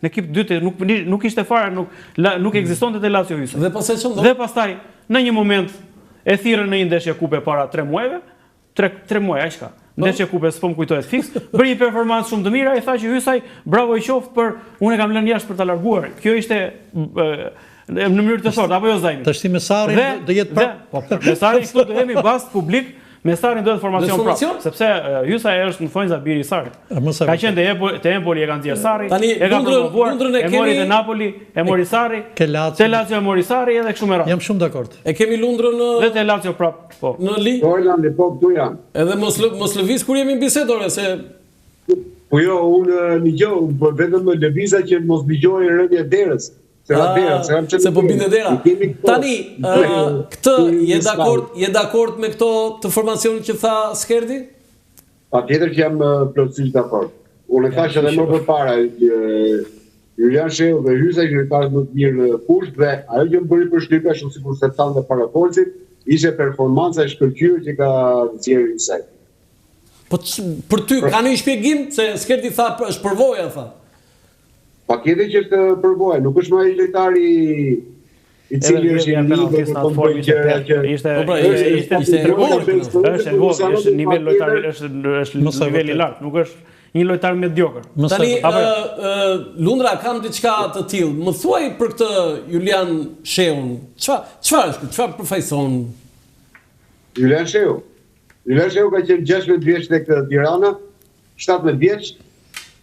Në ekip dytë nuk ishte fare, nuk ekzistonte te Lazio Hyjsaj. Dhe pastaj ç'ndodhi? Dhe pastaj në një moment e thirrën në një ndeshje kupe para 3 muajve, 3 muaj, aq ka. Ndeshje kupe s'po më kujtohet fiks, bëri një performancë shumë të mirë, ai tha që Hyjsaj bravo i qoftë për unë e kam lënë jashtë për ta larguar. Kjo ishte në mënyrë të fortë apo jo Zajmi? Tash me Sarrin do jetë po. Me Sarrin këtu do jemi bast publik. Me Sarrin duhet formacion prapë, sepse Hyjsaj është në Fonjza biri i Sarrit. Ka qenë te Empoli e kanë dhënë Sarri, e ka promovuar, e mori te Napoli, e mori Sarri, te Lazio e mori Sarri edhe kështu me radhë. Jam shumë dakord. E kemi Lundrën dhe te Lazio prapë, po. Në Li. Orlandi, po këtu jam. Edhe mos lëviz kur jemi në bisedë ore se po jo, unë ligjoj, vetëm lëviza që mos ligjoj rënje derës. Se po binde dera. Tani, këtë je dakord me këto të formacionit që tha Skerdi? Patjetër që jam plotësisht dakord. Unë thash edhe më përpara, Julian Sheu dhe Hyjsaj lojtarët më të mirë në fushë dhe ajo që më bëri përshtypje ashtu sikur se thanë dhe para polcit, ishte performanca e shkëlqyer që ka nxjerrë Hyjsaj. Po për ty ka një shpjegim se Skerdi tha është përvoja tha. Patjetër që është përvoja, nuk është më ai lojtari i cili është është nivel lojtar, është nivel i lartë, nuk është një lojtar mediokër. Tani Lundra kam diçka të tillë. Më thuaj për këtë Julian Sheun. Çfarë është? Çfarë përfaqëson? Julian Sheu. Julian Sheu ka qenë 16 vjeç tek Tirana, 17 vjeç.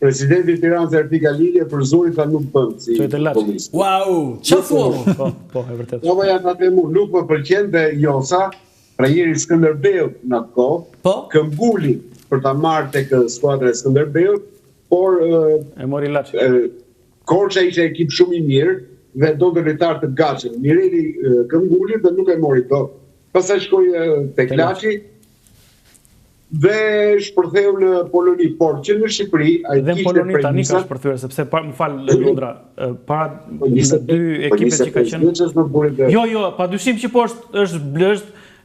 Presidenti i Tiranës Ertika Lilje për zorin tha nuk bën si futbollist. Wow, çfarë thua? Po, e vërtet. Po ja ta them unë, nuk më pëlqente Josa, trajneri Skënderbeut në atë kohë, këmbuli për ta marrë tek skuadra e Skënderbeut, por e mori Laçi. Korça ishte ekip shumë i mirë dhe donte lojtar të gatshëm. Mireli këmbuli dhe nuk e mori dot. Pastaj shkoi tek Laçi. Dhe shpërtheu në Poloni, por që në Shqipëri ai kishte premisat. Dhe në Poloni tani ka shpërthyer sepse më fal Lundra, para dy ekipet që ka qenë. Jo, padyshim që po është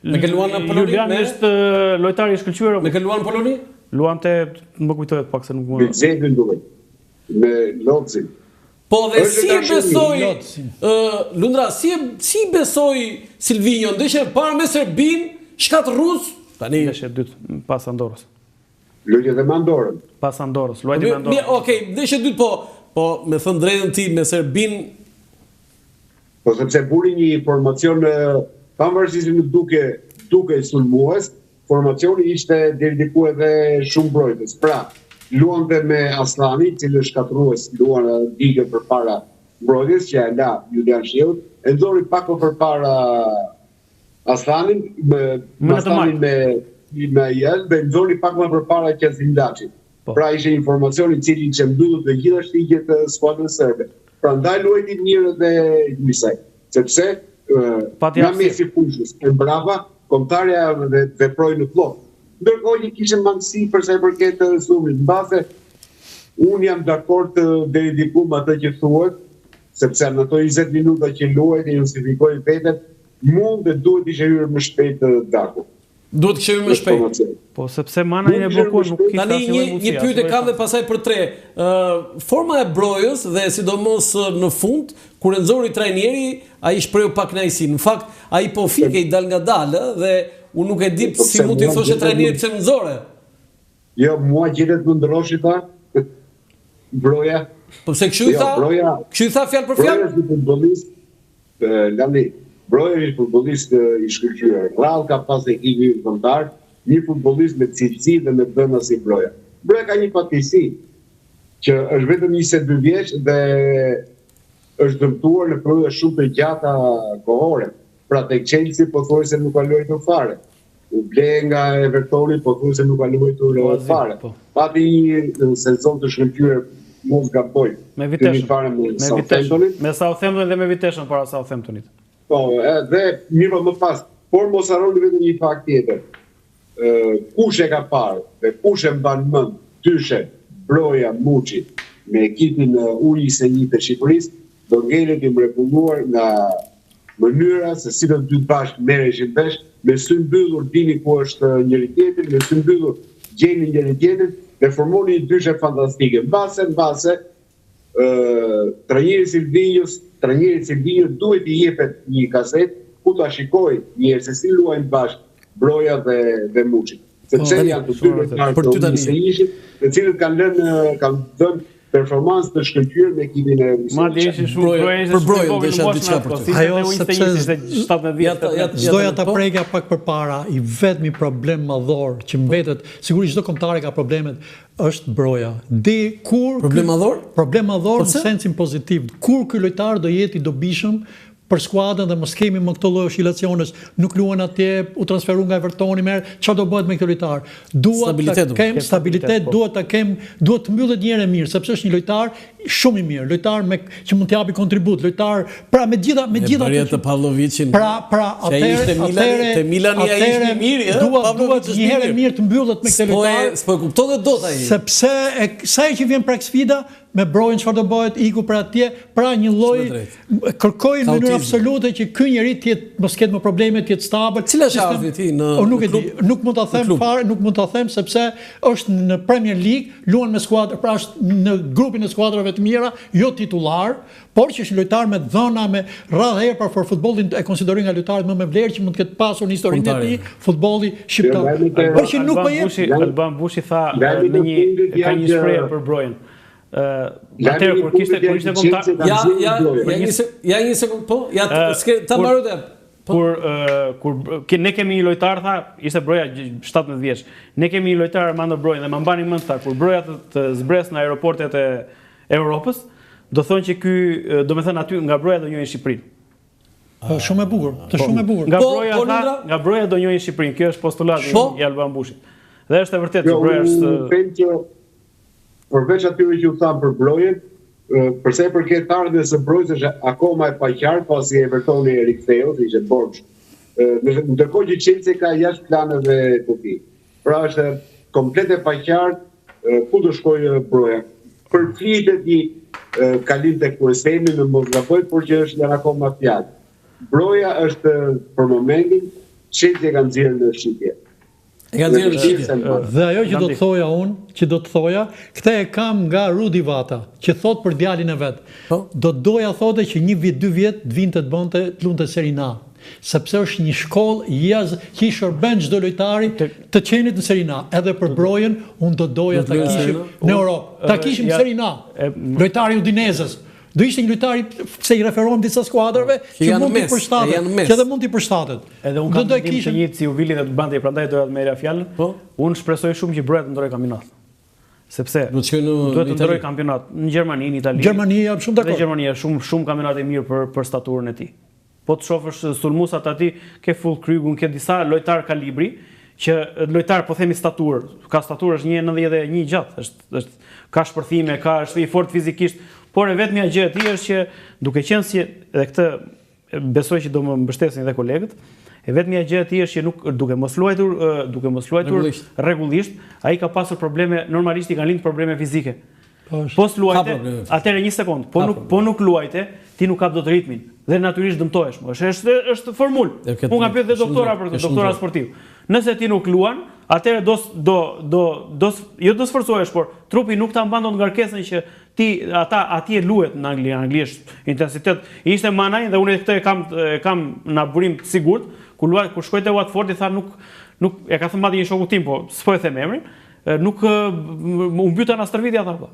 me ke luan në Poloni. Julian është lojtari i shkëlqyer. Me ke luan në Poloni? Luante, më kujtohet pak se nuk më. Me Zedin duhet. Me Lozin. Po dhe si besoi Lundra, si besoi Silvinho, ndeshje para me Serbin, shkat rus. Tani ndeshje dytë pas Andorrës. Luajti edhe me Andorrën. Pas Andorrës, luajti me Andorrën. Okej, ndeshje dytë po me thënë drejtën ti me Serbin. Po sepse buri një informacion pavarësisht nuk duke sulmues, formacioni ishte deri diku edhe shumë mbrojtës. Pra, luante me Aslani, i cili është shkatrues, luan digë përpara mbrojtjes që e la Julian Sheut, e nxori pak më përpara Aslanin me Jelbe, nxori pak më përpara Qezim Laçit. Pra ishte informacion i cili që mbyllur të gjitha shtigjet të skuadrës serbe. Prandaj luajti mirë edhe Hyjsaj, sepse nga mesi fushës e brava, kombëtarja veproi në plot. Ndërkohë që kishte mangësi për sa i përket sulmit. Mbase unë jam dakord deri diku me atë që thuhet, sepse në ato 20 minuta që luajti justifikoi veten, mund dhe duhet ishte hyrë më shpejt Daku. Duhet kishte hyrë më shpejt. Po sepse Manaj e bllokuar nuk kishte asnjë mundësi. Një pyetje kam dhe pasaj për tre. Forma e Brojës dhe sidomos në fund, kur e nxori trajneri, ai shprehu pak kënaqësi. Në fakt, ai po fikej dal nga dalë dhe unë nuk e di si mund t'i thoshe trajneri pse më nxore. Jo, mua gjetet më ndroshi ta Broja. Po pse kështu i tha? Kështu i tha fjalë për fjalë? Broja është futbollist, Landi. Broja është futbollist i shkëlqyer. Rall ka pas ekipi kombëtar, një futbollist me cilësi dhe me dhëna si Broja. Broja ka një fatkeqësi që është vetëm 22 vjeç dhe është dëmtuar në periudha shumë të gjata kohore. Pra tek Chelsea pothuajse nuk ka luajtur fare. U ble nga Evertoni pothuajse nuk ka luajtur fare. Pati një sezon të shkëlqyer mos gaboj. Me Viteshën. Me Southampton dhe me Viteshën para Southamptonit. Po, dhe mirë më pas, por mos harroni vetëm një fakt tjetër. Kush e ka parë dhe kush e mban mend dyshe Broja Muçi me ekipin U21 të Shqipërisë, do ngelet i mrekulluar nga mënyra se si të dy bashkë merreshin vesh, me sy mbyllur dini ku është njëri tjetri, me sy mbyllur gjeni njëri tjetrin dhe formoni një dyshe fantastike. Mbase trajneri Silvinjos duhet i jepet një kaset ku ta shikoj njerë se si luajnë bashkë Broja dhe Muçi. Sepse janë të dy lojtarë të Nisëishit, të cilët kanë dhënë performancë të shkëlqyer me ekipin e Nisëishit. Për Brojën desha diçka për ty. Ajo sepse doja ta prekja pak përpara, i vetmi problem madhor që mbetet, sigurisht çdo kombëtar ka problemet, është Broja. Problem madhor? Problem madhor në sensin pozitiv. Kur ky lojtar do jetë i dobishëm për skuadrën dhe mos kemi më këto lloj oscilacionesh, nuk luan atje, u transferu nga Evertoni çfarë do bëhet me këtë lojtar? Duhet të kem stabilitet, duhet të mbyllet një herë mirë, sepse është një lojtar shumë i mirë, lojtar që mund të japi kontribut, lojtar pra me gjitha të Pavlovicin. Pra te Milani ai ishte i mirë, duhet një herë mirë të mbyllet me këtë lojtar. S'po kupton dot ai. Sepse sa që vjen prak sfida me Brojën çfarë do bëhet, iku për atje, pra një lloj kërkoj në mënyrë absolute që ky njeri të jetë mos ketë më probleme, të jetë stabil. Cila është ardhi ti në nuk e di, nuk mund ta them fare, nuk mund ta them sepse është në Premier League, luan me skuadra, pra është në grupin e skuadrave të mira, jo titullar, por që është lojtar me dhëna, me radhë herë për futbollin e konsideroj nga lojtarët më me vlerë që mund të ketë pasur në historinë e tij, futbolli shqiptar. Por që nuk po jep. Alban Bushi tha ka një shprehje për Brojën. Atëherë kur kishte kombëtar. Ja një sekond, po. Ja ta mbaroj të. Kur ne kemi një lojtar, tha, ishte Broja 17 vjeç. Ne kemi një lojtar Armando Brojën dhe më mbani mend tha, kur Broja të zbres në aeroportet e Europës, do thonë që ky, domethënë aty nga Broja do njohin Shqipërinë. Shumë e bukur, shumë e bukur. Nga Broja do njohin Shqipërinë. Kjo është postulati i Alban Bushit. Dhe është e vërtetë që Broja është përveç atyre që u thamë për Brojën, përse përket ardhjes së Brojës është akoma e paqartë pasi Evertoni e riktheu, ishte borxh. Ndërkohë që Chelsea ka jashtë planeve të tij. Pra është komplet e paqartë ku do shkojë Broja. Për flitet i kalim tek Kuesemi në Mosgaboj, por që është janë akoma fjalë. Broja është për momentin Chelsea ka nxjerrë në shitje. Dhe ajo që do të thoja unë, këta e kam nga Rudi Vata, që thot për djalin e vet. Do doja thote që 1 vit, 2 vjet të vinte të bënte të lunte Serie A. Sepse është një shkollë që i shërben çdo lojtari të qenit në Serie A. Edhe për Brojën, unë do doja ta kishim në Europë. Ta kishim në Serie A. Lojtari Udinezës. Do ishte një lojtari, pse i referohem disa skuadrave, që mund t'i përshtatet. Që edhe mund t'i përshtatet. Edhe unë kam mendim të njëjtë si Uvili dhe të bante, prandaj doja të merrja fjalën. Unë shpresoj shumë që Broja të ndrojë kampionat. Sepse duhet të ndrojë kampionat në Gjermani, në Itali. Gjermani jam shumë dakord. Në Gjermani është shumë kampionate mirë për staturën e tij. Po të shohësh sulmusat aty, ke Full Krygun, ke disa lojtar kalibri, që lojtar po themi staturë, ka staturë është 1.91 gjatë, është ka shpërthime, është i fortë fizikisht. Por e vetmja gjë e tij është që duke qenë si edhe këtë besoj që do më mbështesin edhe kolegët, e vetmja gjë e tij është që nuk duke mos luajtur rregullisht, ai ka pasur probleme, normalisht i kanë lindur probleme fizike. Po luajte, atëherë një sekond, po nuk luajte, ti nuk kap dot ritmin dhe natyrisht dëmtohesh. Është formulë. Unë kam pyetur doktora për këtë, doktora sportiv. Nëse ti nuk luan, atëherë jo do sforcohesh, por trupi nuk ta mban dot ngarkesën që ata atje luhet në anglisht intensitet. Ishte Manaj dhe unë këtë e kam në burim të sigurt, kur shkoi te Watford i tha nuk e ka thënë madje një shoku tim, po s'po e them emrin, nuk u mbyta në stërvitje ata po.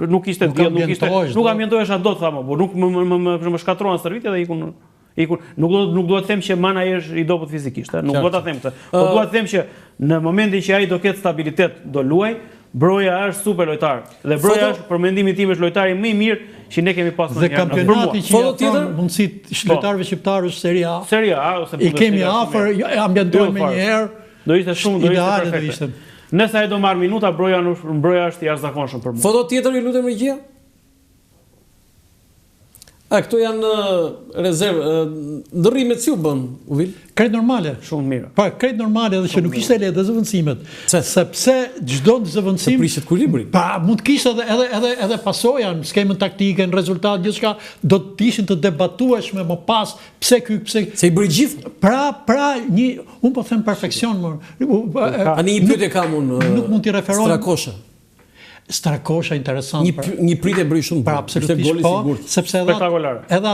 Nuk ishte nuk ambientohesha dot tha po, nuk më shkatroan stërvitje dhe ikun. Nuk do të them që Manaj është i dobët fizikisht, nuk do ta them këtë. Po dua të them që në momentin që ai do ketë stabilitet, do luaj, Broja është super lojtar. Dhe Broja është për mendimin tim është lojtari më i mirë që ne kemi pasur në kampionati që jepon mundësitë lojtarëve shqiptarë është Serie A. Serie A ose i kemi afër, ambientojmë me një herë. Do ishte perfekte. Nëse ai do marr minuta, Broja është i jashtëzakonshëm për mua. Foto tjetër i lutem regjia. Këto janë rezervë, ndërrimet si u bën, Uvil? Krejt normale. Shumë mirë. Pa, krejt normale edhe që nuk ishte lehtë zëvendësimet. Sepse çdo zëvendësim prishet ekuilibrin. Pa, mund të kishte edhe pasoja në skemën taktike, në rezultat, gjithçka do të ishin të debatueshme më pas, pse se i bëri gjithë. Pra unë po them perfeksion, Ani një pyetje kam unë. Nuk mund t'i referohem. Strakosha. Strakosha interesant. Një pritje bëri shumë. Pra absolutisht po, sepse edhe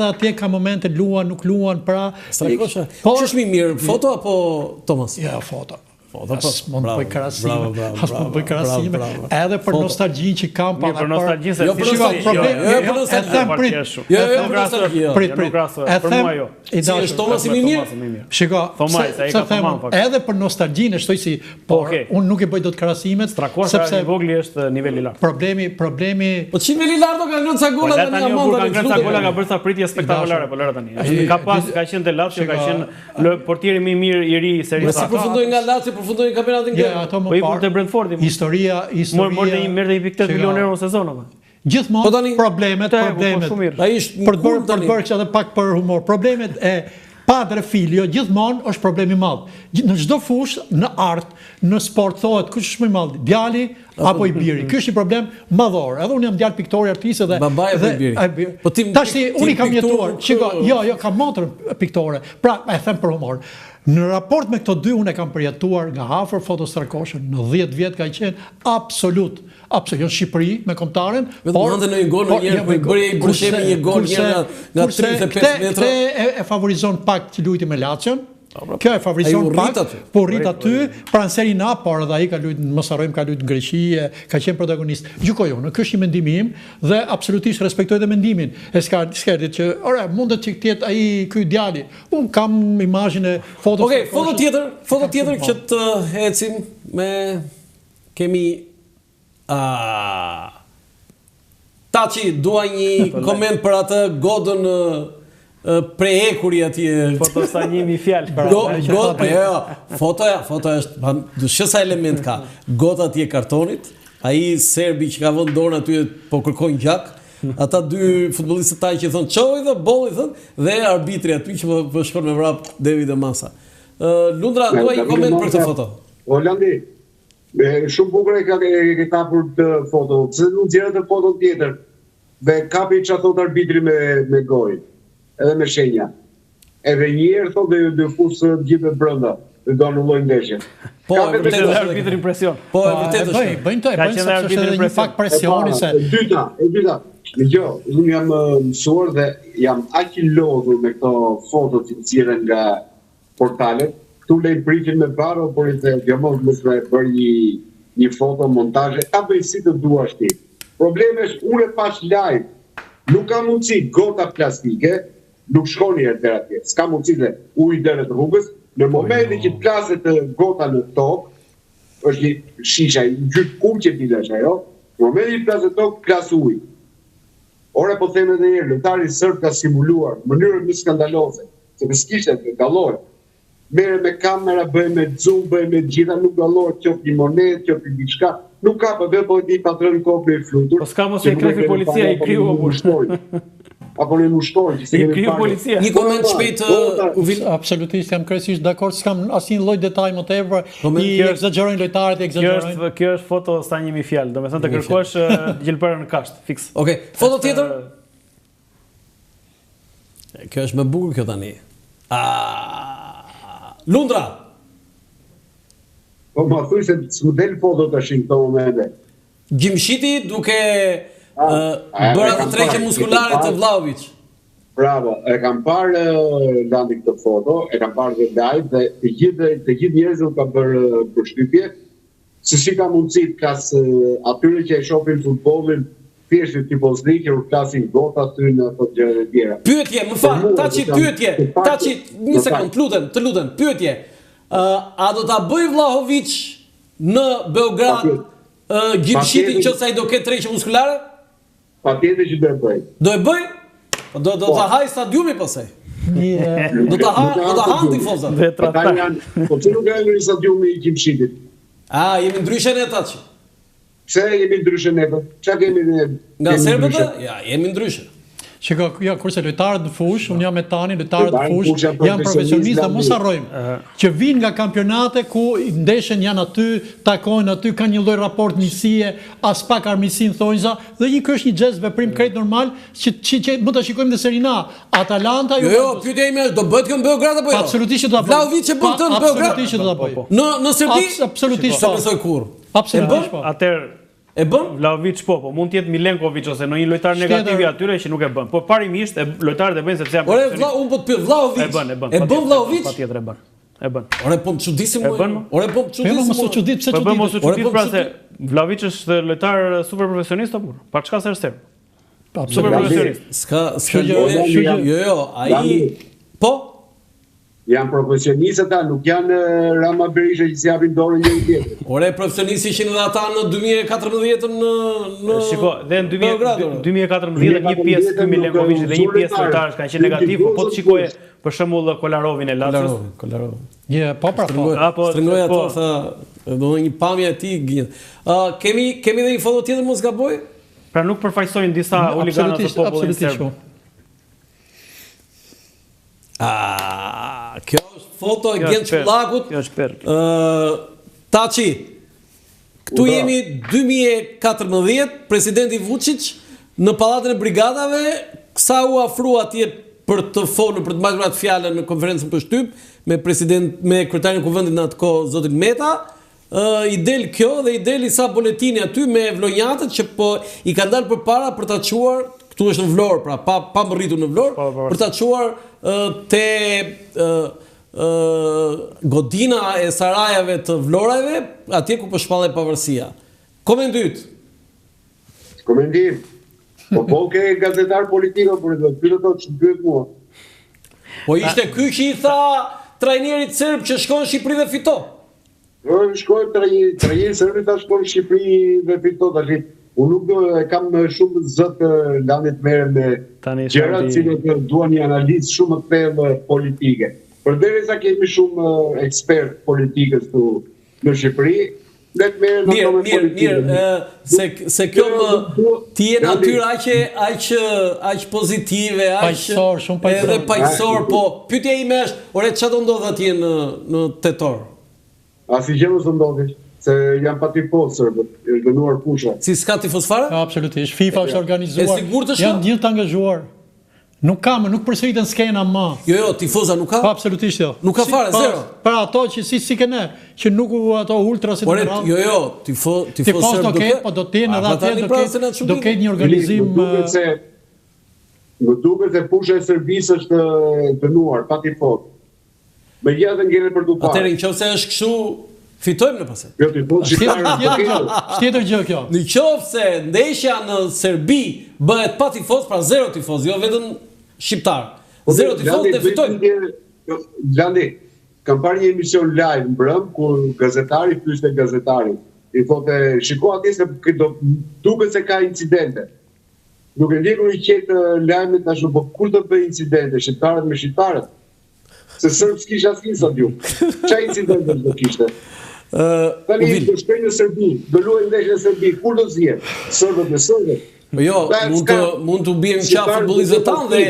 atje ka momente luan, nuk luan, pra Strakosha. Ç'është më mirë, foto apo Thomas? Ja, foto. Mund të bëj krahasime. Edhe për nostalgjinë që kam para. Për nostalgjinë se është Thomas më mirë. Shiko, edhe për nostalgjinë shtoj si, por unë nuk e bëj dot krahasimet sepse vogli është nivel i lartë. Problemi. Po ç'i niveli i lartë ka lënë ca gola tani Amanda. Ka lënë ca gola, ka bërë sa pritje spektakolare, po lëre tani. Ka qenë te Lazio, ka qenë portieri më i mirë i ri i Serie A. Si përfundoi nga Lazio, përfundoi kampionatin gjerman. Po i të Brentfordi. Historia merrte 1.8 milion euro në sezon apo. Gjithmonë problemet. Ai është për të bërë edhe pak për humor. Problemet e Padre Filio gjithmonë është problemi i madh. Në çdo fushë, në art, në sport thohet kush është më i madh, djali apo i biri. Ky është një problem madhor. Edhe unë jam djalë piktor artist dhe babai apo i biri. Po tash unë kam jetuar, shiko, jo, kam motrën piktore. Pra, e them për humor. Në raport me këto dy, unë e kam përjetuar nga afër foto Strakoshën, në 10 vjet ka qenë absolut në Shqipëri me kombëtaren, por në një gol njëherë bëri i Brushemi një gol nga 35 metra. Këtë e favorizon pak që luajti me Lacion. Kjo e favorizon pak, po rrit aty, pra në Serie A, por edhe ai ka luajtur, mos harrojmë, ka luajtur në Greqi, ka qenë protagonist. Gjykoj unë, ky është një mendim im dhe absolutisht respektoj edhe mendimin. S'ka ditë që, ora, mundet që të jetë ai ky djali. Un kam imazhin e fotos. Okej, foto tjetër që të ecim me kemi Taçi, dua një koment për atë godën preekuri atje. Foto sa 1000 fjalë. Fotoja është dyshë sa element ka. Gota atje kartonit, ai serbi që ka vënë dorën aty po kërkojnë gjak. Ata dy futbollistët tanë që thonë çoj dhe bolli thonë dhe arbitri aty që po shkon me vrap David Masa. Lundra, dua një koment për këtë foto. Holandi, shumë bukur e ka për të foto. Pse nuk nxjerrët të foto tjetër? Dhe kapi çfarë thot arbitri me gojë, edhe me shenja. Edhe një herë thotë dhe fusë gjithë brenda. Dhe do anullojnë ndeshjen. Po, vërtet është arbitri impresion. Po, vërtet është. Bëjnë sepse është një fakt presioni se. E dyta. Jo, unë jam mësuar dhe jam aq i lodhur me këto foto që nxjerren nga portalet. Këtu lejnë pritin me baro, por i the, mos më bërë një foto montazhe, ta bëj si të duash ti. Problemi është unë e pash live. Nuk ka mundësi gota plastike, nuk shkoni herë atje. S'ka mundësi dhe ujë deri te rrugës. Në momentin që të plaset gota në tokë, është një shisha, një gjyq kuqe dilesh ajo. Në momentin që plaset tokë, plas ujë. Ora po them edhe një herë, lojtari serb ka simuluar në mënyrë më skandaloze, sepse s'kishte të gallohet. Merre me kamera, bëj me zoom, bëj me gjitha, nuk gallohet qoftë një monedë, qoftë diçka. Nuk ka po vetë po di patron kopë i flutur. Po s'ka mos e krefi policia i kriu mushtori. Apo në mushtori, i kriu policia. Një koment shpejt absolutisht jam krejtësisht dakord, s'kam asnjë lloj detaj më tepër. I egzagerojnë lojtarët, egzagerojnë. Kjo është foto sa 1000 fjalë. Domethënë të kërkosh gjelbërën në kasht, fiks. Okej, foto tjetër. Kjo është më bukur kjo tani. Lundra. Po ma thuj se s'mu del foto tash në këto momente. Gjimshiti duke bërë atë trekje muskulare të Vlahović. Bravo, e kam parë Landi këtë foto, e kam parë dhe live dhe të gjithë njerëzit ka bërë përshtypje. Se si ka mundësi të kas atyre që e shohin futbollin thjesht tipozlik që klasin gota aty në ato gjëra të tjera. Pyetje, më fal, Taçi pyetje. Taçi, një sekond, të lutem, pyetje. A do ta bëj Vlahović në Beograd Gjimshitin nëse ai do ketë trekje muskulare? Patjetër që do e bëj. Do e bëj? Do ta haj stadiumi pastaj. Do ta ha tifozat. Po çu nuk kanë në stadiumi i Gjimshitit. Jemi ndryshe ne Taçi. Pse jemi ndryshe ne? Çka kemi ne? Nga serbët? Ja, jemi ndryshe. Shiko, ja, kurse lojtarët në fush, unë jam me tani, lojtarët në fush janë profesionistë, mos harrojmë që vinë nga kampionate ku ndeshen janë aty, takojnë aty, kanë një lloj raport miqësie, as pak armiqësinë thonjza, dhe ky është një gest veprim krejt normal që mund ta shikojmë në Serie A. Atalanta Jo, pyetja ime është do bëhet kjo në Beograd apo jo? Absolutisht që do ta bëj. Vlahović e bën këtë në Beograd. Absolutisht që do ta bëj. Në Serbi? Absolutisht. Sa besoj kur. Absolutisht po. Atëherë E bën? Vlahovic po, mund të jetë Milenkovic ose ndonjë lojtar negativ i atyre që nuk e bën. Po parimisht lojtarët e bëjnë sepse janë. Ore unë po të pyet Vlahovic. E bën Vlahovic? Patjetër e bën. E bën. Ore po të çudisim. Ore po të çudisim. Mos u çudit, pse çudit? Po mos u çudit pra se çudit? Vlahovic është lojtar super profesionist apo? Pa çka se është serb. Super profesionist. S'ka jo, ai po janë profesionistë ata, nuk janë Rama Berisha që si japin dorën njëri tjetrit. Ore, profesionistë ishin edhe ata në 2014 në Shiko, dhe në 2014 një pjesë ky Milenkovic dhe një pjesë lojtarësh kanë qenë negativ, po të shikoje për shembull Kolarovin e Lazos. Kolarov. Po pra. Strëngoj ato tha, do një pamje e tij gjinë. Kemi edhe një foto tjetër mos gaboj? Pra nuk përfaqësojnë disa huliganë të popullit serb. Kjo është foto e Genç Kullakut. Kjo është perl. Taçi. Këtu jemi 2014, presidenti Vučić në pallatin e brigadave, sa u afrua atje për të folur, për të marrë atë fjalën në konferencën për shtyp me kryetarin e kuvendit në atë kohë zotin Meta. I del kjo dhe i del sa buletini aty me vlonjatët që po i kanë dalë përpara për ta çuar, këtu është në Vlorë, pra pa më rritur në Vlorë, për ta çuar te godina e sarajeve të Vlorave, atje ku po shpallej pavarësia. Komendim. Komendim. Po ke gazetar politik apo do të pyet ato që pyet mua. Po ishte ky që i tha trajnerit serb që shkon në Shqipëri dhe fito. Shkoj trajneri serb ta shkon në Shqipëri dhe fito tash. Unë nuk kam shumë zot landet merrem me gjëra që duan një analizë shumë të thellë politike. Përderisa kemi shumë ekspert politikës këtu në Shqipëri, le të merrem ato me politikën. Se kjo ti je natyrë aq pozitive, paqësor, shumë paqësor. Edhe paqësor, po pyetja ime është, ore çfarë do ndodh atje në tetor? Asgjë nuk do ndodhi. Se janë pa tifos serbët, është dënuar pusha. Si s'ka tifos fare? Absolutisht. FIFA është organizuar. E sigurt është? Janë gjithë të angazhuar. Nuk përsëritën skena më. Jo, tifoza nuk ka? Absolutisht jo. Nuk ka fare, zero. Para ato që si kene, që nuk ato ultra si të radhë. Jo, tifos do ketë, po do të jenë edhe atje do ketë një organizim. Më duket se pusha e Serbisë është dënuar pa tifos. Megjithatë ngelen për dupa. Atëherë nëse është kështu, fitojmë në pasë. Tjetër gjë kjo. Në qoftë se ndeshja në Serbi bëhet pa tifoz, pra zero tifoz, jo vetëm shqiptar. Zero tifoz dhe fitojmë. Landi, kam parë një emision live në brëm, ku gazetari pyeste gazetarin. I thote, shiko atje se duket se ka incidente. Nuk e ndjekur i qetë lajmet tash, po kur do bëj incidente, shqiptarët me shqiptarët? Se sërbë s'kisha asnjë stadium. Çfarë incidente do kishte? Tani do shkojnë në Serbi, do luajnë ndeshje në Serbi, kur do zihet? Sërbët me sërbët. Jo, mund të bien qafë futbollistët tanë dhe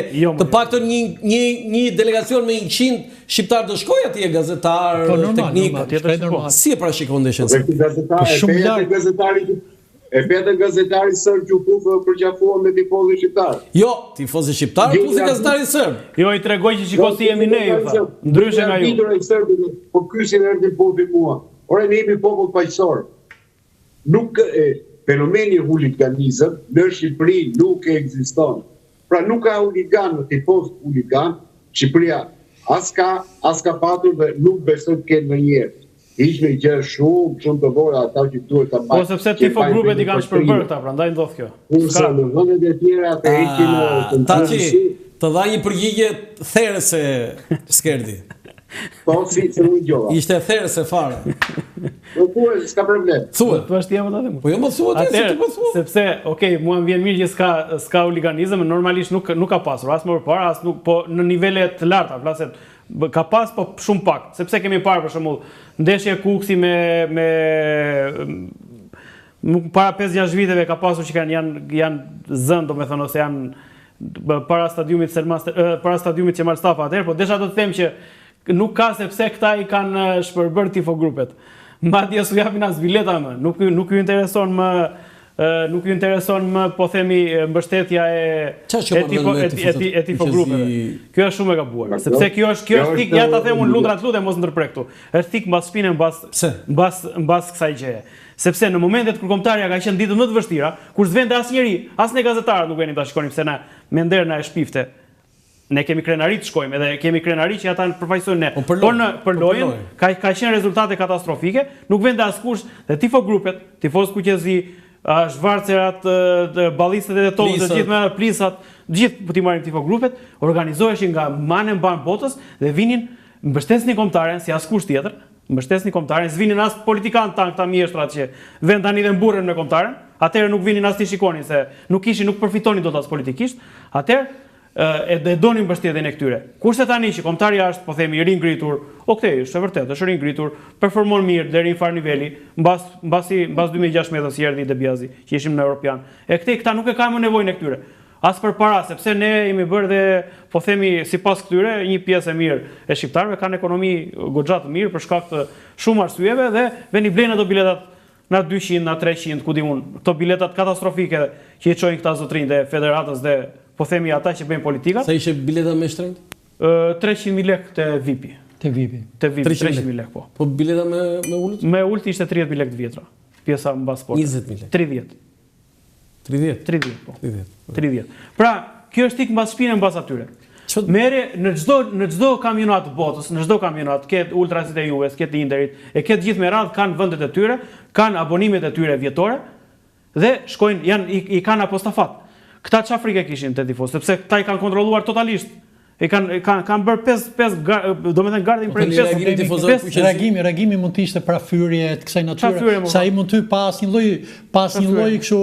të paktën një delegacion me 100 shqiptar do shkojë atje, gazetar, teknik. Si e parashikon ndeshjen? Shumë larg. E petën gazetari sërb që u pufë përqafua me tifozë shqiptar. Jo, tifozë shqiptar, pufë gazetari sërb. Jo, i tregoj që shiko si jemi ne, ju tha. Ndryshe nga ju. Po kysin erdhi pufi mua. Ore ne jemi popull paqësor. Nuk fenomeni huliganizëm në Shqipëri nuk ekziston. Pra nuk ka huligan në tifoz huligan, Shqipëria as ka patur dhe nuk besoj të kenë ndonjëherë. Ishme gjë shumë të vora ata që duhet ta bëjnë. Po sepse tifo grupet i kanë shpërbërë këta, prandaj ndodh kjo. Kurse në vendet e tjera të heqin Taçi, të dha një përgjigje therëse Skerdi. Po si unë gjova. Ishte therëse fare. Po thuaj, s'ka problem. Thuaj. Po është jam atë. Po jo më thuaj ti, si ti po thuaj. Sepse, okay, mua më vjen mirë që s'ka huliganizëm, normalisht nuk ka pasur as më parë, as nuk, po në nivele të larta, flaset ka pas, po shumë pak, sepse kemi parë për shembull ndeshje Kuksi me para 5-6 viteve ka pasur që janë zënë, domethënë, ose janë para stadiumit Qemal Stafa atëherë, po desha të them që nuk ka, sepse këta i kanë shpërbërë tifogrupet. Madje s'u japin as bileta më, nuk ju intereson më. Nuk ju intereson më, po themi, mbështetja e tifogrupeve. Kjo është shumë e gabuar, sepse kjo është thik, ja ta them unë lundra të lutem mos ndërprek këtu. Është thik mbas shpinën mbas kësaj gjëje. Sepse në momentet kur kombëtarja ka qenë ditët më të vështira, kur s'vende asnjëri, as ne gazetarët nuk venim ta shikonim se na me nder na e shpifte. Ne kemi krenari të shkojmë edhe kemi krenari që ata përfaqësojnë ne. Për lojën ka qenë rezultate katastrofike, nuk vende askush dhe tifo grupet, tifoz kuqezi, zhvarcerat, ballistet e tonë, të gjithë me plisat, gjithë po ti marrim tifo grupet, organizoheshin nga manë mban botës dhe vinin mbështesnin kombëtaren si askush tjetër. Mbështesni kombëtaren, s'vinin as politikanë tanë këta mjeshtrat që vend tani dhe mburren me kombëtaren, atëherë nuk vinin as ti shikonin se nuk përfitonin dot as politikisht, atëherë e donin mbështetjen e këtyre. Kurse tani që kombëtari është, po themi, i ringritur, okej, është e vërtetë, është i ringritur, performon mirë deri në far niveli, mbas 2016 si erdhi Debiazi, që ishim në Europian. Këta nuk e kanë më nevojën e këtyre. As për para, sepse ne jemi bërë dhe, po themi, sipas këtyre, një pjesë e mirë e shqiptarëve kanë ekonomi goxha të mirë për shkak të shumë arsyeve dhe veni blenë ato biletat na 200, na 300, ku di unë, këto biletat katastrofike që i çojnë këta zotrinj dhe federatës dhe, po themi, ata që bëjnë politikat. Sa ishte bileta me shtrenjtë? 300.000 lekë te VIP-i. Te VIP-i. Te VIP, 300.000 lekë, po. Po bileta me ulët? Me ulët ishte 30.000 lekë të vjetra. Pjesa mbas sportit. 20.000 lekë. 30. 30, po. 30. Pra, kjo është ik mbas shpinën mbas atyre. Merre në çdo kampionat të botës, në çdo kampionat, ket Ultrasit e Juves, ket Interit, e ket gjithë me radhë kanë vendet e tyre, kanë abonimet e tyre vjetore dhe shkojnë i kanë apostafat. Këta çfarë frikë kishin te tifozë, sepse këta i kanë kontrolluar totalisht. Kanë bërë 5 domethënë gardhin për 5 reagimi mund të ishte parafyrje të kësaj natyre, sa i mund të pas një lloj kështu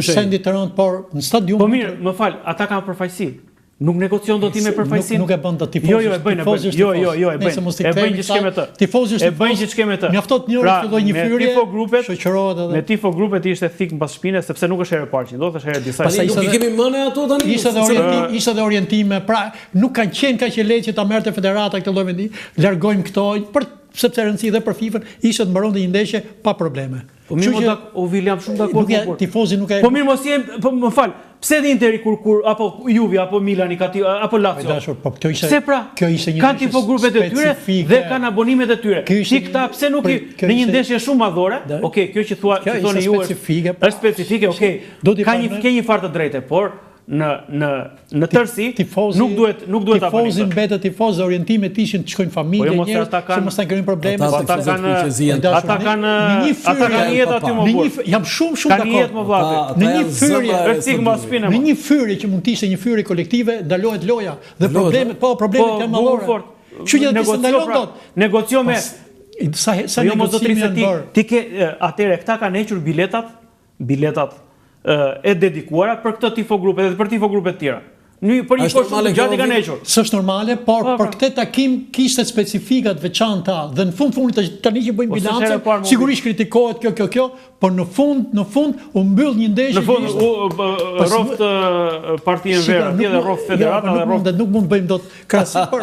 sendi të rënd, por në stadium. Po mirë, më fal, ata kanë përfaqësi. Nuk negocion do ti me përfaqësinë. Nuk e bën dot tifozë. E bëjnë që t'kemi të. Tifozë e bëjnë që t'kemi të. Mjaftot një orë filloi një fyrje. Shoqërohet edhe. Me tifo grupet ishte thik mbas shpinës sepse nuk është herë parë që ndodhte, është herë disa. Nuk i kemi mënë ato tani. Ishte dhe orientime, pra nuk kanë qenë kaq e lehtë që ta merrte federata këtë lloj vendi. Largojmë këto sepse rëndësi dhe për FIFA ishte të mbaronte një ndeshje pa probleme. Po mirë, William shumë dakord. Tifozi nuk e. Po mirë mos jem, po më fal. Pse di Interi kur apo Juve apo Milani apo Lazio? Po kjo ishte. Pse pra? Kjo ishte një kanë tifo grupet e tyre dhe kanë abonimet e tyre. Ti këta pse nuk i në një ndeshje shumë madhore? Okej, kjo që thoni ju është specifike, okej. Ka një farë të drejtë, por në tërësi nuk duhet ta bëni. Tifozi mbetet tifoz, orientimet ishin të shkojnë familje, njerëz, që mos ta krijojnë probleme. Ata kanë jetë aty më burr. Jam shumë dakord. Në një fyrje, në një fyrje që mund të ishte një fyrje kolektive, ndalohet loja dhe problemet janë madhore. Kështu që ti ndalon dot. Negocio me sa negociimi janë bërë. Ti ke atëre këta kanë hequr biletat e dedikuara për këtë tifo grupe dhe për tifo grupe të tjera. Për një kohë shumë gjatë kanë hequr. S'është normale, por për këtë takim kishte specifikat veçanta dhe në fundit tani që bëjmë bilancë, sigurisht kritikohet kjo, por në fund u mbyll një ndeshje. Në fund rroft partinë verë, dhe rroft federata dhe rroft. Nuk mund të bëjmë dot krahasim, por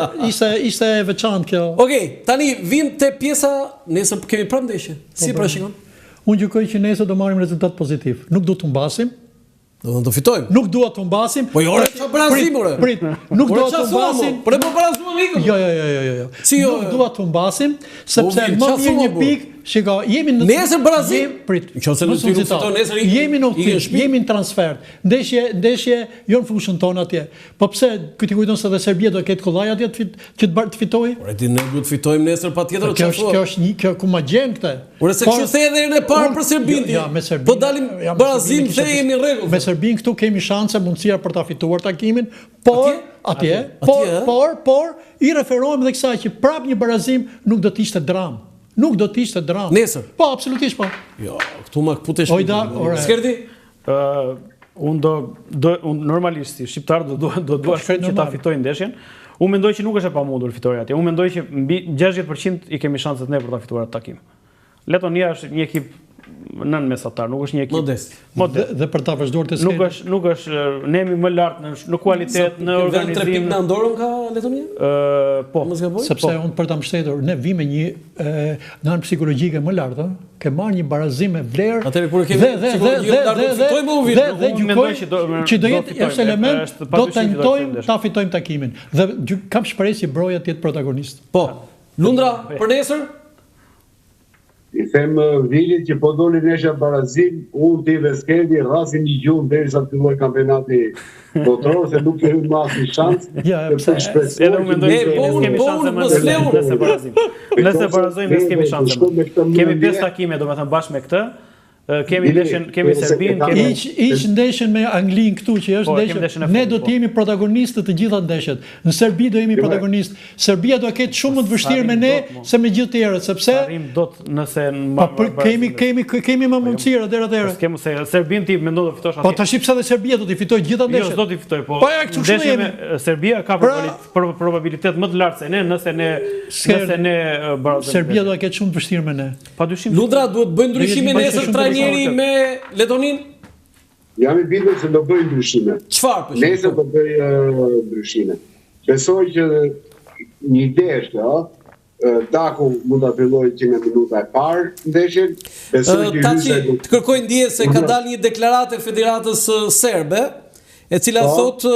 ishte e veçantë kjo. Okej, tani vim te pjesa, nesër kemi pranë ndeshje. Si pra shikon? Unë gjykoj që nesër do marrim rezultat pozitiv. Nuk do të humbasim. Do fitojmë. Nuk dua të humbasim. Po ore çfarë barazim ore? Prit. Nuk dua të humbasim. Po po barazuam ikën. Jo. Nuk dua të humbasim sepse më mirë një pikë. Shiko, jemi në nesër barazim. Prit. Nëse nuk fiton nesër jemi në transfer. Ndeshje jo në fushën tonë atje. Po pse ky ti kujton se edhe Serbia do ketë kollaj atje që të fitojë? Ore ti ne duhet fitojmë nesër patjetër çfarë? Kjo është një ku ma gjen këtë. Ore se kështu the edhe në parë për Serbinë. Po dalim barazim the jemi në rregull. Me Serbinë këtu kemi shanse, mundësia për ta fituar takimin, por i referohem edhe kësaj që prap një barazim nuk do të ishte dramë. Nuk do të ishte dramë. Nesër? Po, absolutisht po. Jo, këtu ma putesh. Skerdi? Unë normalisht si shqiptar do dua shumë që ta fitoj ndeshjen. Unë mendoj që nuk është e pamundur fitoria atje. Unë mendoj që mbi 60% i kemi shanset ne për ta fituar atë takim. Letonia është një ekip nën mesatar, nuk është një ekip modest. Dhe për ta vazhduar të skenë. Nuk është ne jemi më lart në kualitet, në organizim. 3 pikë në Andorën ka Letonia? Po. Sepse unë për ta mbështetur, ne vime një në anë psikologjike më lartë, ke marrë një barazim me vlerë. Atëherë kur kemi dhe gjykoj që do jetë është element, do tentojmë ta fitojmë takimin. Dhe kam shpresë që Broja të jetë protagonist. Po. Lundra për nesër? I them Vilit që po doli nesha barazim, unë ti dhe Skedi rrasin një gjumë derisa të filloj kampionati botror, se nuk kemi më asnjë shans. Edhe unë mendoj se kemi shanse më të nëse barazim. Nëse barazojmë ne kemi shanse. Kemi 5 takime, domethënë bashkë me këtë. Kemi Serbinë, kemi Iç ndeshjen me Anglinë këtu që është ndeshje. Ne do të jemi protagonistë të gjitha ndeshjet. Në Serbi do jemi protagonistë. Serbia do ketë shumë më të vështirë me ne se me gjithë tjerët, sepse arrim dot nëse kemi më mundësira deri atëherë. Kemi se Serbinë ti mendon do fitosh atje. Po tash pse dhe Serbia do të fitojë gjitha ndeshjet. Jo, do të fitojë, po. Ndeshja me Serbia ka probabilitet më të lartë se ne nëse ne barazojmë. Serbia do të ketë shumë të vështirë me ne. Padyshim. Lundra duhet bëjnë ndryshime nesër trajneri me Letonin? Jam i bindur se do bëj ndryshime. Çfarë për Nesër do bëj ndryshime. Besoj që një ide është, Daku mund ta fillojë që nga minuta e parë ndeshjen. Besoj që të kërkoj ndje se ka dalë një deklaratë e Federatës Serbe, e cila thotë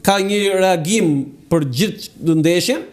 ka një reagim për gjithë ndeshjen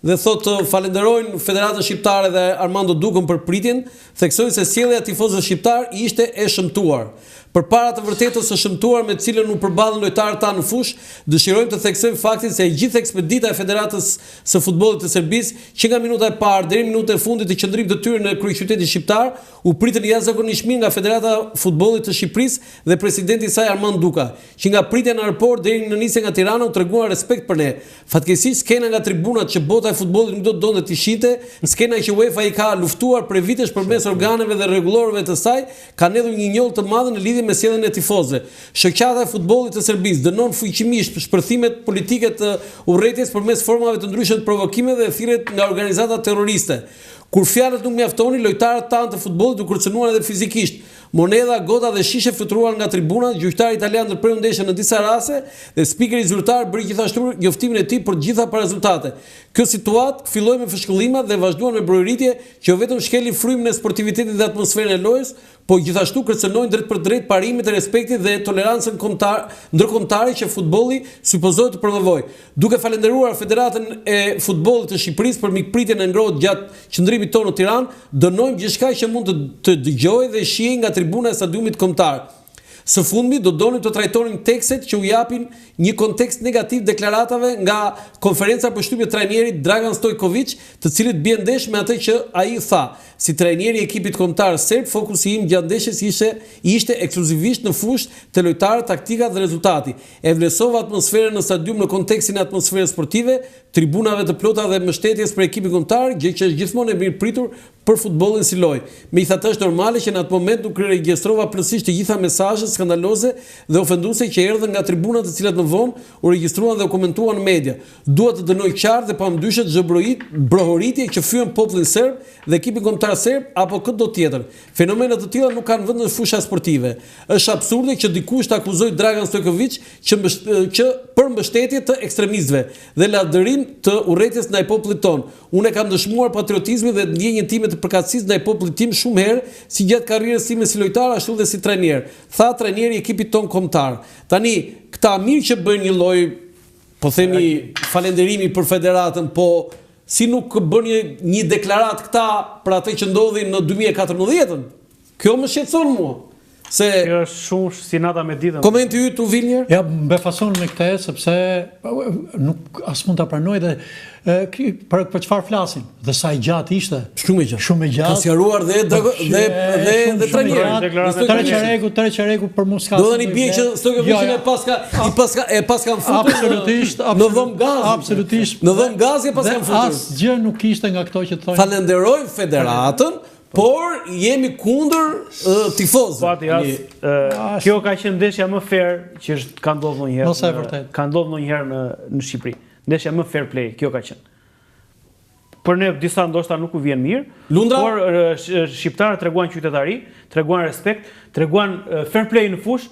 dhe thotë falenderojnë Federatën Shqiptare dhe Armando Dukën për pritjen, theksojnë se sjellja e tifozëve shqiptar ishte e shëmtuar. Përpara të vërtetës së shëmtuar me të cilën u përballën lojtarët tanë në fushë, dëshirojmë të theksojmë faktin se gjithë ekspedita e Federatës së Futbollit të Serbisë, që nga minuta e parë deri në minutën e fundit të qëndrimit të tyre në kryeqytetin shqiptar, u pritën jashtëzakonisht mirë nga Federata e Futbollit të Shqipërisë dhe presidenti i saj Armand Duka, që nga pritja në aeroport deri në nisje nga Tirana u treguan respekt për ne. Fatkeqësisht skena nga tribunat që bota e futbollit nuk do të donte të shinte, skena që UEFA i ka luftuar për vitesh përmes organeve dhe rregullorëve të saj, ka ndodhur një njollë të madhe në lidhje me sjelljen e tifozëve. Shoqata e futbollit të Serbisë dënon fuqimisht shpërthimet politike të urrëties përmes formave të ndryshme të provokimeve dhe thirrjet nga organizata terroriste. Kur fjalët nuk mjaftonin, lojtarët tanë të futbollit u kërcënuan edhe fizikisht. Moneda, gota dhe shishe fluturuan nga tribunat, gjyqtari italian ndërpreu ndeshjen në disa raste dhe spikeri zyrtar bëri gjithashtu njoftimin e tij për gjitha rezultate. Kjo situatë filloi me fshkëllimat dhe vazhduan me brojëritje që jo vetëm shkelin frymën e sportivitetit dhe atmosferën e lojës, po gjithashtu kërcënojnë drejt për drejt parimet e respektit dhe tolerancën ndërkombëtare që futbolli supozohet të promovojë. Duke falendëruar Federatën e Futbollit të Shqipërisë për mikpritjen e ngrohtë gjatë qëndrimit tonë në Tiranë, dënojmë gjithçka që mund të dëgjojë dhe shihej nga tribuna e stadiumit kombëtar. Së fundmi do donim të trajtonim tekstet që u japin një kontekst negativ deklaratave nga konferenca për shtypje trajnerit Dragan Stojković, të cilit bie ndesh me atë që ai tha. Si trajneri i ekipit kombëtar serb, fokusi im gjatë ndeshjes ishte ekskluzivisht në fushë të lojtarët, taktika dhe rezultati. E vlerësova atmosferën në stadium në kontekstin e atmosferës sportive, tribunave të plota dhe mbështetjes për ekipin kombëtar, gjë që është gjithmonë e mirëpritur për futbollin si lojë. Megjithatë është normale që në atë moment nuk regjistrova plotësisht të gjitha mesazhet skandaloze dhe ofenduese që erdhën nga tribunat, të cilat më vonë u regjistruan dhe u komentuan në media. Dua të dënoj qartë dhe pamdyshë brohoritje që fyen popullin serb dhe ekipin kombëtar serb apo këto tjetër. Fenomene të tilla nuk kanë vend në fusha sportive. Është absurde që dikush të akuzojë Dragan Stojković që për mbështetje të ekstremistëve dhe lavdërim të urrëties ndaj popullit ton. Unë kam dëshmuar patriotizmin dhe ndjenjën time të përkatësisë ndaj popullit tim shumë herë, si gjatë karrierës time si lojtar ashtu dhe si trajner. Tha trajneri i ekipit ton kombëtar. Tani këta mirë që bëjnë një lloj, po themi, falënderimi për federatën, po si nuk bën një deklaratë këta për atë që ndodhi në 2014-ën. Kjo më shqetëson mua. Se kjo është shumë si nata me ditën. Komenti yt u Vilnier? Ja, befason me këtë sepse nuk as mund ta pranoj dhe për çfarë flasim? Dhe sa i gjatë ishte? Shumë e gjatë. Shumë e gjatë. Ka sqaruar dhe trajneri. Treqeregu për Moskva. Do tani bie që Stojkovićin e paska futur. Absolutisht, në dhëm gazi. Absolutisht. Në dhëm gazi paska futur. Asgjë nuk ishte nga këto që thonë. Falenderoj federatën, por jemi kundër tifozëve. Kjo ka qenë ndeshja më fair që ka ndodhur ndonjëherë. Mos e vërtet. Ka ndodhur ndonjëherë në Shqipëri. Ndeshja më fair play, kjo ka qenë. Për ne disa ndoshta nuk u vjen mirë, Lundra, por shqiptarët treguan qytetari, treguan respekt, treguan fair play në fushë.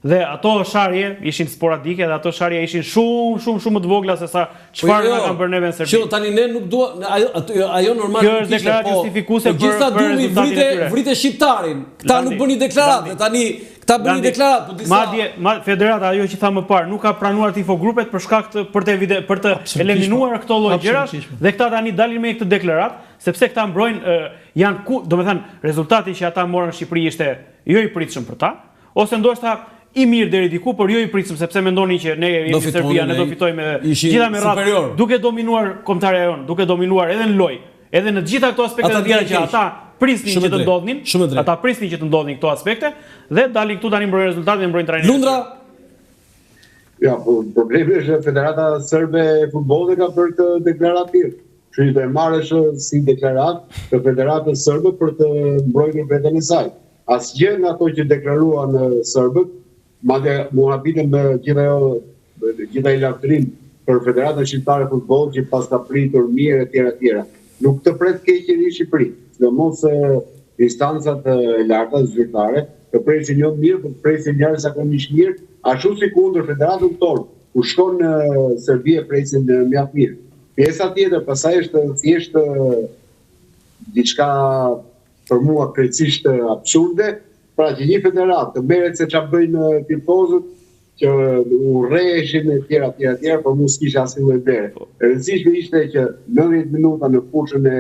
Dhe ato sharje ishin sporadike dhe ato sharje ishin shumë më të vogla se sa çfarë na kanë bërë neve në Serbi. Që tani ne nuk dua ajo normal. Kjo është deklaratë justifikuese për rezultatin e tyre. Vrite shqiptarin. Këta nuk bënin deklaratë. Tani Këta bënin deklaratë, po disa madje federata ajo që tha më parë, nuk ka pranuar tifogrupet për shkak të për të eliminuar këto lloj gjërash dhe këta tani dalin me këtë deklaratë, sepse këta mbrojnë domethënë rezultati që ata morën në Shqipëri ishte jo i pritshëm për ta, ose ndoshta i mirë deri diku, por jo i pritshëm sepse mendonin që ne jemi Serbia, ne do fitojmë gjitha me radhë, duke dominuar kombëtarja jon, duke dominuar edhe në lojë, edhe në gjitha këto aspekte të tjera që ata prisnin që të ndodhin, ata prisnin që të ndodhin këto aspekte dhe dalin këtu tani mbrojnë rezultatin dhe mbrojnë trajnerin. Lundra. Ja, problemi është Federata Serbe e Futbollit ka bërë këtë deklaratë. Që i të marrësh si deklaratë të Federatës Serbe për të mbrojtur veten e saj. Asgjë nga ato që deklaruan serbët, madje muhabiten me gjitha i lavdërim për Federatën Shqiptare e Futbollit që pas ka pritur mirë etj. Nuk të pret keqen në Shqipëri, sidomos instancat e larta zyrtare, të presin jo mirë, por të presin jashtëzakonisht mirë, ashtu si kundër Federatën tonë, ku shkon në Serbi e presin mjaft mirë. Pjesa tjetër pastaj është thjesht diçka për mua krejtësisht absurde, pra që një federat të merret se çfarë bëjnë tifozët, që urreheshin etj, por mos kishte asnjë lloj vere. E rëndësishme ishte që 90 minuta në fushën e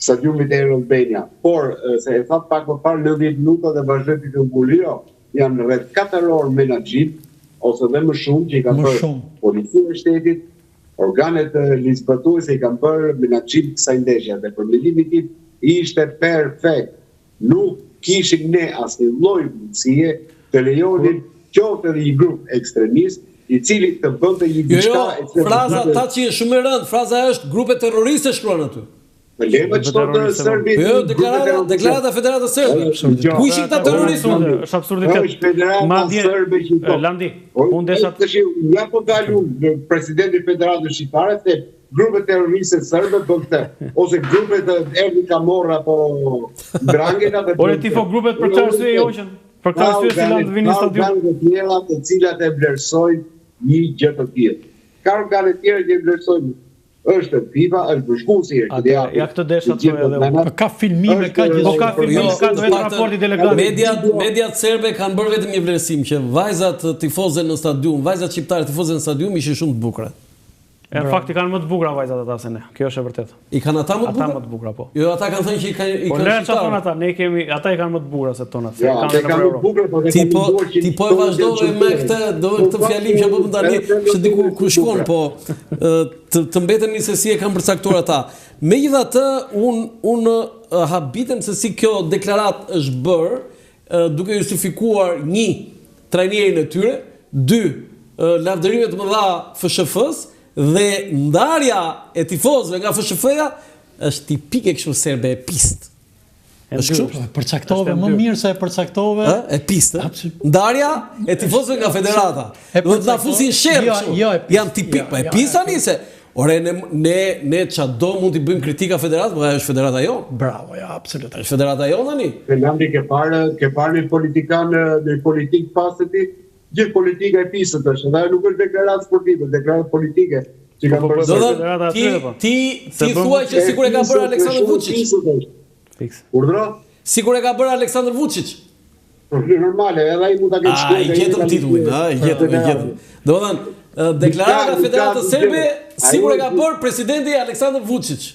stadiumit e Albania, por se e that pak më parë 90 minuta dhe vazhdoi të mbuliro, janë rreth 4 orë menaxhim ose dhe më shumë që i kanë bërë policia e shtetit, organet ligjbërtuese i kanë bërë menaxhim kësaj ndeshje dhe për mendimin tim ishte perfekt. Nuk kishim ne asnjë lloj mundësie të lejonin qoftë edhe një grup ekstremist i cili të bënte një diçka. Fraza ta që është shumë e rëndë, fraza është grupe terroriste shkruan aty. Me lema që të Serbi... Jo, deklarata Federata Serbe. Ku ishin këta terroristë? Është absurditet. Madje, Landi, unë desha... Ja po dalu presidenti Federatës Shqiptare, se grupe terroriste serbe bën këtë, ose grupe të Erdi Camorra apo Drangheta... Ore tifo grupet për këtë arsye joqen. Për këtë arsye si Landi vini stadium. Ka organe të tjera të cilat e vlerësojnë një gjë të tillë. Ka organe të tjera që e vlerësojnë. Është FIFA, është bashkuesi ja këtë desha thoya edhe unë. Ka filmime, ka gjithë. Po ka filmime, ka vetë raporti delegatit. Mediat serbe kanë bërë vetëm një vlerësim që vajzat tifozë në stadium, vajzat shqiptare tifozë në stadium ishin shumë të bukura. Në fakt i kanë më të bukura vajzat ata se ne. Kjo është e vërtetë. I kanë ata më të bukura? Ata më të bukura, po. Jo, ata kanë thënë që i kanë shqiptarë. Ata, ne kemi, ata i kanë më të bukura se tonat. Ja, ata kanë më të bukura, po ti po e vazhdove me këtë fjalim që bëmë tani, që diku ku shkon, po të mbetemi se si e kanë përcaktuar ata. Megjithatë, unë habitem se si kjo deklarat është bërë, duke justifikuar një, trajnerin e tyre, 2, lavdërimet të mëdha FSHF-s, dhe ndarja e tifozëve nga FSHF-ja është tipike kështu serbe e pist. Është kështu? Përcaktove më mirë se e përcaktove. E pist. Ndarja e tifozëve nga federata. Do të na fusin sherr kështu. Janë tipik, po e pist tani se ore ne çado mund t'i bëjmë kritika federatës, por ajo është federata jonë. Bravo, ja, absolutisht. Është federata jonë tani. Fernandi ke parë një politikan në politikë paseti. Gjithë politika e pisët është, dhe nuk është deklaratë sportive, deklaratë politike që ka bërë. Ti thuaj që sikur e ka bërë Aleksandar Vučić. Urdhro? Sikur e ka bërë Aleksandar Vučić. Normale, edhe ai mund ta ketë shkruar. I gjetëm titullin, i gjetëm. Domethënë, deklarata e Federatës Serbe sikur e ka bërë presidenti Aleksandar Vučić.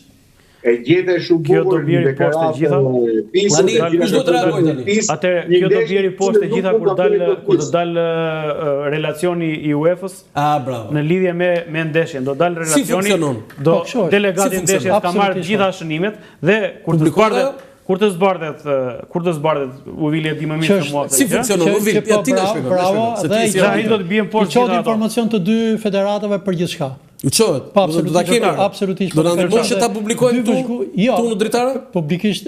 E gjete shumë bukur në deklaratë Atë kjo do bjeri poshtë e gjitha kur do dal relacioni i UEFA-s në lidhje me ndeshjen. Do dal relacioni, do delegati ndeshjes ka marrë gjitha shënimet dhe kur të zbardhet Uvilje di më mirë se mua. Si funksionon Uvil? Ti na shpjegoj. Bravo, dhe ai do të bien poshtë gjithë ato. Informacion të dy federatave për gjithçka. U qohet? Do ta kemi absolutisht. Do na ndihmon që ta publikojmë tu në dritare? Publikisht,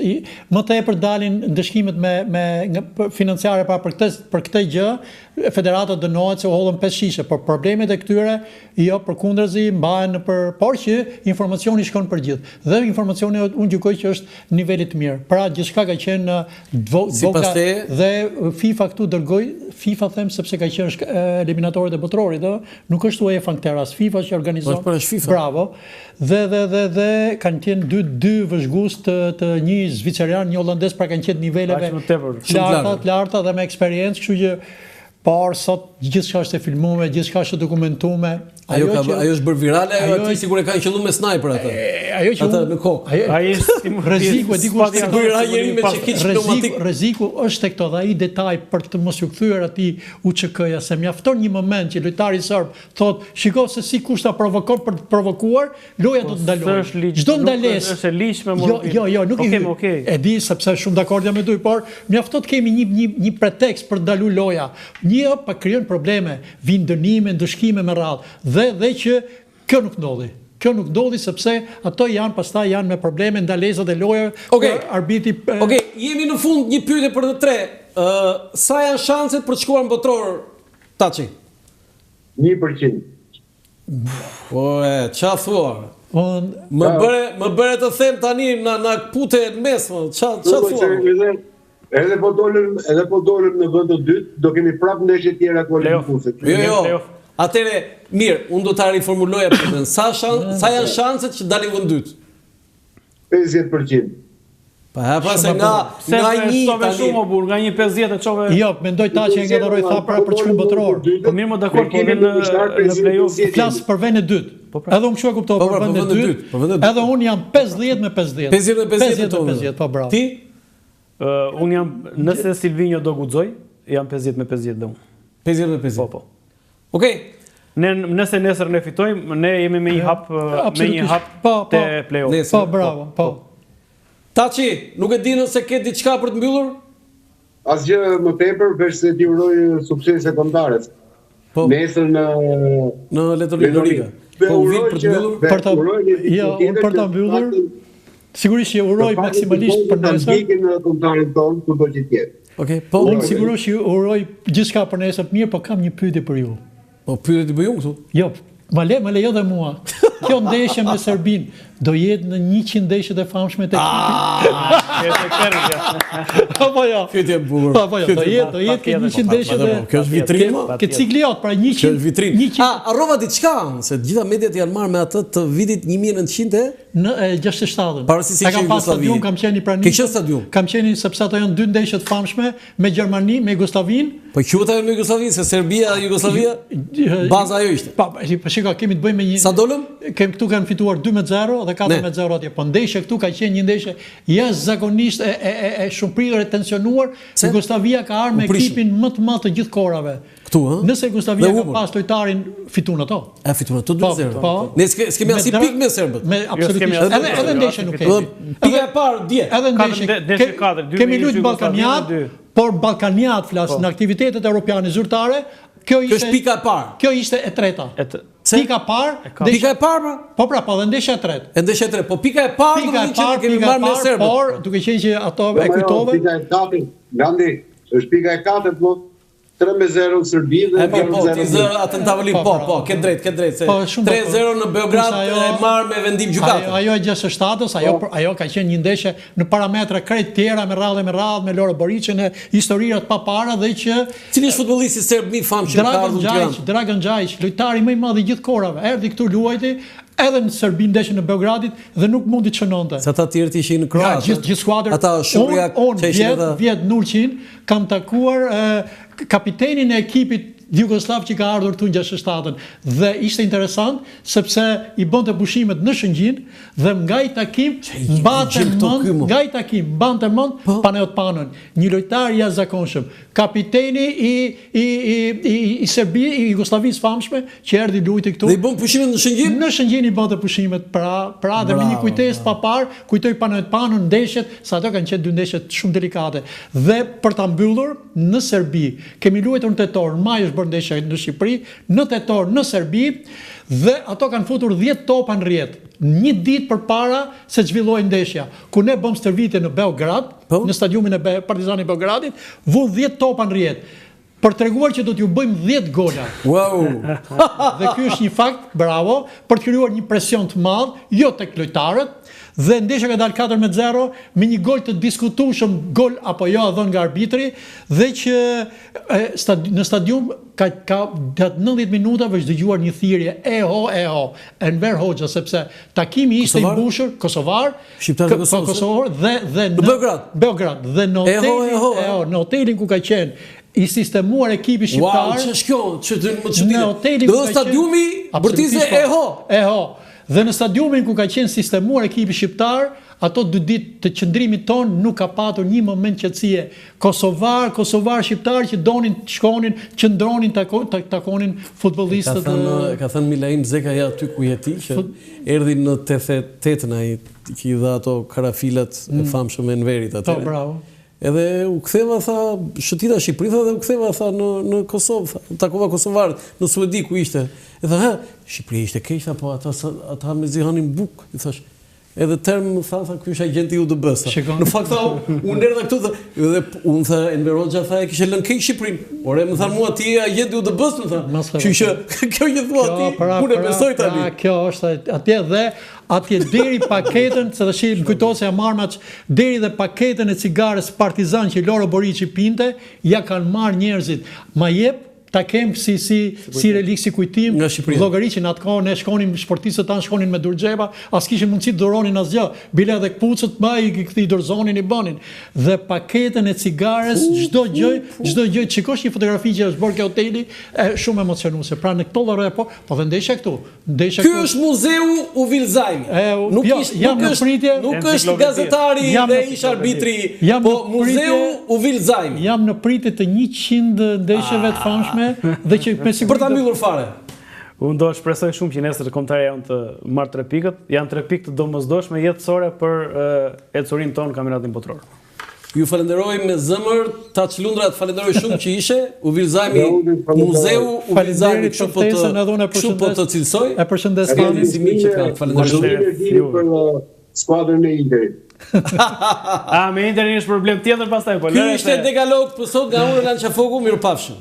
më tepër dalin ndëshkimet me financiare për këtë gjë federata dënohet se u hollën 5 shishe, por problemet e këtyre jo përkundërzi mbahen por që informacioni shkon për gjithë. Dhe informacioni unë gjykoj që është niveli të mirë. Pra gjithçka ka qenë vogla dhe FIFA këtu dërgoi, FIFA them sepse ka qenë eliminatorët e botrorit, nuk është UEFA këtera, FIFA që organizon. Bravo. Dhe kanë qenë dy vëzhgues të një zviceran, një holandez, pra kanë qenë niveleve të larta dhe me eksperiencë, kështu që por sot gjithçka është e filmuar, gjithçka është e dokumentuar. Ajo është bërë virale, ajo aty sigur e kanë qelluar me sniper atë. Ajo që atë në kokë. Ai rreziku e dikush rreziku është tek to dhe ai detaj për të mos u kthyer atij UÇK-ja, se mjafton një moment që lojtari serb thotë, "Shikoj se si kushta provokon për të provokuar, loja do të ndalojë." Çdo ndalesë është e ligjshme më. Jo, nuk e di sepse shumë dakord jam me ty, por mjafton të kemi një pretekst për të ndaluar loja. Një pa krijon probleme, vin dënime, ndëshkime me radhë. Dhe që kjo nuk ndodhi. Kjo nuk ndodhi sepse ato pastaj janë me probleme ndalesat e lojave. Arbitri. Okej, jemi në fund, një pyetje për të tre. Sa janë shanset për të shkuar në botror, Taçi? 1%. Po ç'a thua? Më bëre të them tani na kpute në mes, ç'a thua? Edhe po dolëm në vend të dytë, do kemi prapë ndeshje tjera kualifikuse. Jo. Atëre, mirë, unë do ta riformuloja pyetjen. Sa janë shanset që dalin vend dytë? 50%. Pa se nga një shumë o burr, nga një 50 e çove. Jo, mendoj ta që nga dharroi tha pra për çmim botror. Po mirë, më dakord, po vjen në play-off. Flas për vendin e dytë. Edhe unë kështu e kuptova për vendin e dytë. Edhe unë jam 50 me 50. 50 me 50, po bravo. Ti? Unë jam, nëse Silvinho do guxoj, jam 50 me 50 dhe unë. 50 me 50. Po. Okej. Nëse nesër ne fitojmë, ne jemi me një hap te play-off. Po, bravo, po. Taçi, nuk e di nëse ke diçka për të mbyllur? Asgjë më tepër, veç se ti uroj suksese kombëtares. Po. Nesër në Letoliga. Po vit për të mbyllur? Për ta mbyllur. Sigurisht që uroj maksimalisht për nesër. Ndjekin në kombëtarin ton kudo që të jetë. Okej, po. Unë sigurisht që uroj gjithçka për nesër të mirë, por kam një pyetje për ju. Po pyetje të bëj unë këtu? Jo, më lejo dhe mua. Kjo ndeshje me Serbinë do jetë në 100 ndeshjet e famshme të ekipit. Apo jo. Pyetje e bukur. Po jo, do jetë 100 ndeshjet e. Kjo është vitrinë. Ke cikliot, pra 100. Kjo është vitrinë. Harrova diçka, se të gjitha mediat janë marrë me atë të vitit 1967. Pavarësisht se kam pas stadium, kam qenë i pranisht. Ke qenë stadium? Kam qenë sepse ato janë 2 ndeshje të famshme me Gjermani, me Jugosllavinë. Po quhet ajo me Jugosllavinë, se Serbia, Jugoslavia, baza ajo ishte. Po shiko, kemi të bëjmë me një. Sa dolëm? Këtu kanë fituar 2-0 dhe 4-0 atje. Po ndeshja këtu ka qenë një ndeshje jashtëzakonisht e shumëprirë e tensionuar. Jugoslavia ka ardhur me ekipin më të madh të gjithë kohërave. Këtu, ëh? Nëse Jugoslavia ka pas lojtarin fituan ato. Fituan ato 2-0. Po. Ne s'kemi as pikë me serbët. Me absolutisht. Edhe ndeshja nuk kemi. Pika e parë dje. Edhe ndeshja. Kemi luajtur Ballkaniat, por Ballkaniat flas në aktivitetet europiane zyrtare. Kjo është pika e parë. Kjo ishte e treta. Pika e parë. Pika e parë? Po pra, po dhe ndeshja e tretë. Ndeshja e tretë, po pika e parë do të thotë që kemi marrë me serbët. Por duke qenë që ato e kujtove. Pika e katërt, Gandi, është pika e katërt, po 3-0 në Serbi dhe 4-0. Po, ti zë atë në tavolinë, po, ke drejt, se 3-0 në Beograd e marrë me vendim gjykatës. Ajo e 67-s, ajo ka qenë një ndeshje në parametra krejt tjera me radhë me Loro Boriçën, historirat pa para dhe që cili është futbollisti serb më i famshëm? Dragan Xhajić, lojtari më i madh i gjithë kohërave. Erdhi këtu luajti edhe në Serbi ndeshjen në Beogradit dhe nuk mundi të çononte. Sa ata të tjerë ishin në Kroatë. Gjithë skuadra. Ata Shurja që ishin ata. Vjet Nulqin kam takuar kapitenin e ekipit Jugoslav që ka ardhur këtu në 67-ën dhe ishte interesant sepse i bënte pushimet në Shëngjin dhe nga i takim mbante mend Panajot Panon, një lojtar i jashtëzakonshëm, kapiteni i Serbi, i Jugosllavisë famshme që erdhi luajti këtu. Dhe i bën pushimet në Shëngjin? Në Shëngjin i bënte pushimet, pra dhe me një kujtesë pa parë, kujtoi Panajot Panon ndeshjet, sa ato kanë qenë 2 ndeshje shumë delikate. Dhe për ta mbyllur në Serbi, kemi luajtur në tetor, në maj është bërë ndeshja në Shqipëri, në tetor në Serbi dhe ato kanë futur 10 topa në rrjet. Një ditë përpara se zhvilloi ndeshja, ku ne bëm stërvitje në Beograd, në stadiumin e Partizanit Beogradit, vun 10 topa në rrjet. për treguar që do t'ju bëjmë 10 gola. Wow. Dhe ky është një fakt, bravo, për të krijuar një presion të madh, jo tek lojtarët. Dhe ndeshja ka dalë 4-0 me një gol të diskutueshëm, gol apo jo dhënë nga arbitri, dhe që në stadium ka 90 minuta veç dëgjuar një thirrje Enver Hoxha, sepse takimi ishte i mbushur kosovar, kosovar dhe në Beograd dhe në hotelin ku ka qenë i sistemuar ekipi shqiptar. Wow, ç'është kjo? Në hotelin ku stadiumi bërtise Dhe në stadiumin ku ka qenë sistemuar ekipi shqiptar, ato 2 ditë të qëndrimit ton nuk ka patur një moment qetësie. Kosovar shqiptar që donin të shkonin, qëndronin, takonin futbollistët. Ka thënë Milaim Zekaja aty ku je ti, që erdhi në 88-ën ai që i dha ato karafilat e famshëm e Enverit aty. Po, bravo. Edhe u ktheva, tha, shëtita Shqipëri, tha, dhe u ktheva, tha, në Kosovë, tha, takova kosovarët, në Suedi ku ishte. E tha, Shqipëria ishte keq, tha, po ata me zihanin buk, i thash. Edhe term më tha, ky është agenti UDB-s. Në fakt tha, unë erdha këtu dhe unë tha Enver Hoxha tha e kishte lënë keq Shqipërinë. Por më thanë mua ti je agenti UDB-s, më tha. Kështu që kjo që thua ti, unë e besoj tani. Kjo është atje dhe atje deri paketën, se tash më kujtohet se ja marr deri dhe paketën e cigares Partizan që Loro Boriçi pinte, ja kanë marrë njerëzit. Ma jep ta kem si relik, si kujtim, llogariçin atë kohë ne shkonim, sportistët tanë shkonin me durxheba, as kishin mundësi të doronin asgjë. Bile edhe kputucët i kthi dorzonin i bënin. Dhe paketën e cigares, çdo gjë, shikosh një fotografi që është bërë ke hoteli, shumë emocionuese. Pra në këto lloje po dhe ndeshja këtu. Ky është muzeu Uvilzajmi. Nuk është gazetari dhe ish arbitri, po muzeu Uvilzajmi. Jam në pritje të 100 ndeshjeve të famshme. Dhe që për ta mbyllur fare. Unë do shpresoj shumë që nesër kombëtarja janë të marrë 3 pikët. Janë 3 pikë të domosdoshme jetësore për ecurinë tonë kampionatin botror. Ju falenderoj me zëmër, ta çlundrat falenderoj shumë që ishe. Uvilzajmi, muzeu Uvilzajmi, kështu po të cilësoj. E përshëndes Kanin. Falenderoj për skuadrën e Interit. Me Interin është problem tjetër pastaj po. Ky ishte Dekalog për sot nga unë Lançafoku, mirupafshim.